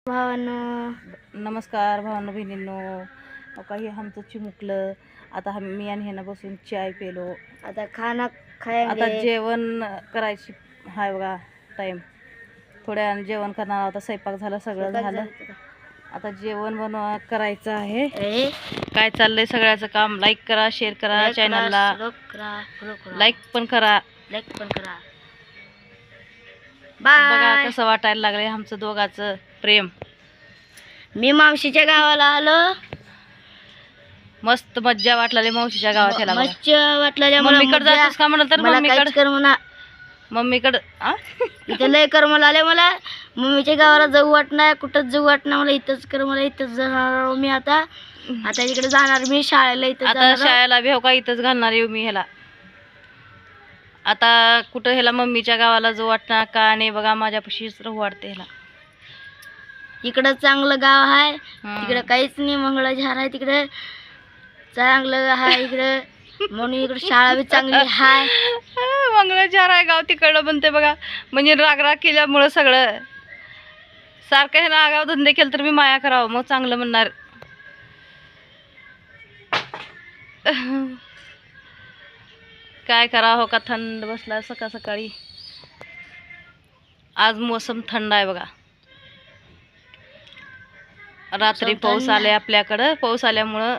भावांनो नमस्कार भावांनो बहिणींनो. काही आमचं चिमुकलं आता मी आणि ह्यानं बसून चाय पेलो. आता खाना खायंगे. आता जेवण करायची हाय बघा टाईम. थोड्या वेळाने जेवण करणार. आता स्वयंपाक झाला, सगळं झालं. आता जेवण करायचं आहे. काय चाललंय सगळ्याचं काम. लाईक करा, शेअर करा, चॅनलला लाईक पण करा. बघा कसं वाटायला लागलंय आमचं दोघांचं प्रेम. मी मावशीच्या गावाला आलो. मस्त मज्जा वाटलेली मावशीच्या गावात. ह्याला मज्जा वाटलेल्या मम्मीकडे जातोस का म्हणलं तर मम्मीकडे इथं लय करमल आले मला. मम्मीच्या गावाला जाऊ वाटणार, कुठंच जाऊ वाटणार मला. इथंच कर, मला इथंच जाणार मी. आता इकडे जाणार मी शाळेला. इथं आता शाळेला भेव का इथंच घालणार येऊ मी ह्याला. आता कुठं ह्याला मम्मीच्या गावाला जाऊ वाटणार का नाही. बघा माझ्यापाशीच राहू वाटते ह्याला. इकडं चांगलं गाव आहे, तिकडं काहीच नाही. मंगळाझार आहे तिकडे, चांगलं आहे इकडे. म्हणून इकडे शाळा बी चांगली आहे. मंगळाझार आहे गाव तिकडं म्हणते बघा. म्हणजे राग केल्यामुळं सगळं सारखं हे ना आगाव धंदे केलं तर मी माया करावं मग चांगलं म्हणणार. काय करावं का थंड बसला सकाळी. आज मोसम थंड आहे बघा. रात्री पाऊस आले आपल्याकडं. पाऊस आल्यामुळं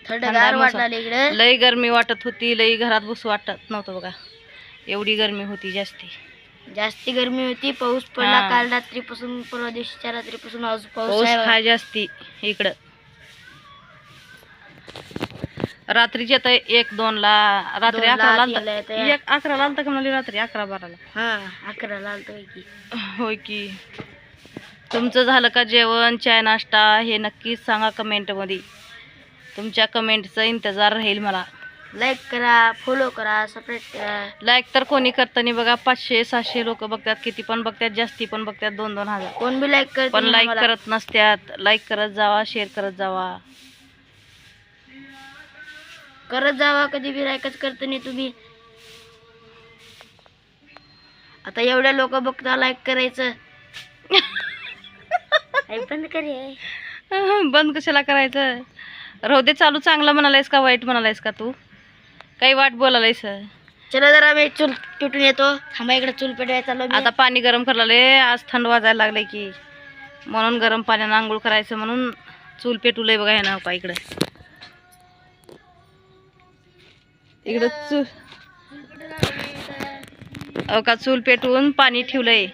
थंडगार वाटलं इकडे. लई गरमी वाटत होती. लई घरात बसू वाटत नव्हतं बघा. एवढी गरमी होती. जास्ती गरमी होती. पाऊस पडला काल रात्रीपासून. परवा दिवशीच्या रात्रीपासून आज पाऊस आहे जास्ती इकडं. रात्रीचे तर 1-2 ला, रात्री 11ला 11ला आलता का म्हणाली. रात्री 11-12ला. 11ला आलतो की. होय की. तुमचं झालं का जेवण, चाय, नाश्ता हे नक्कीच सांगा कमेंटमध्ये. तुमच्या कमेंटचा इंतजार राहील मला. लाईक करा, फॉलो करा, सबस्क्राईब करा. लाईक तर कोणी करतं नाही बघा. 500-700 लोक बघतात. किती पण बघतात, जास्ती पण बघतात. 2-2 हजार कोण बी लाईक करत पण लाईक करत नसतात. लाईक करत जावा, शेअर करत जावा. कधी बी लाईकच करत नाही तुम्ही. आता एवढ्या लोक बघता, लाईक करायचं. बंद करे. बंद कशाला करायचं. राहू दे चालू. चांगलं म्हणालायस का वाईट म्हणालायस का तू. काही वाट बोलायस. चला जरा मी चूल पेटून येतो. थांबा इकडे चूल पेटवायला चाललो. आता पाणी गरम करायला. आज थंड वाजायला लागले की म्हणून गरम पाण्यानं आंघोळ करायचं म्हणून चूल पेटवलंय बघा. हे ना का इकडं का चूल पेटवून पाणी ठेवलंय.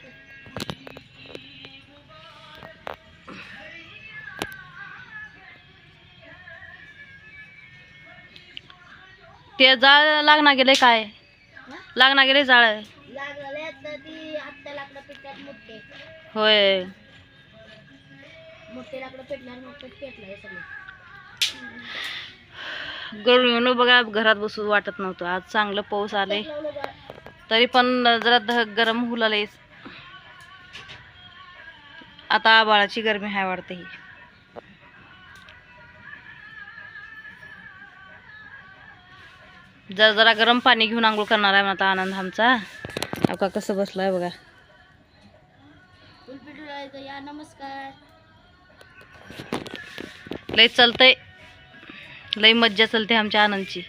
ते जाळ लागणार गेले. काय लागणार गेले जाळ. होय गरमी बघा. घरात बसू वाटत नव्हतं. आज चांगलं पाऊस आले तरी पण जरा गरम हुलाले. आता आबाळाची गरमी हाय वाटते ही. जरा गरम पाणी घेऊन आंघोळ करणार आहे आता आनंद आमचा. का कसं बसलाय बघा. नमस्कार. लय चलतंय. लय मज्जा चलते आमच्या आनंदची.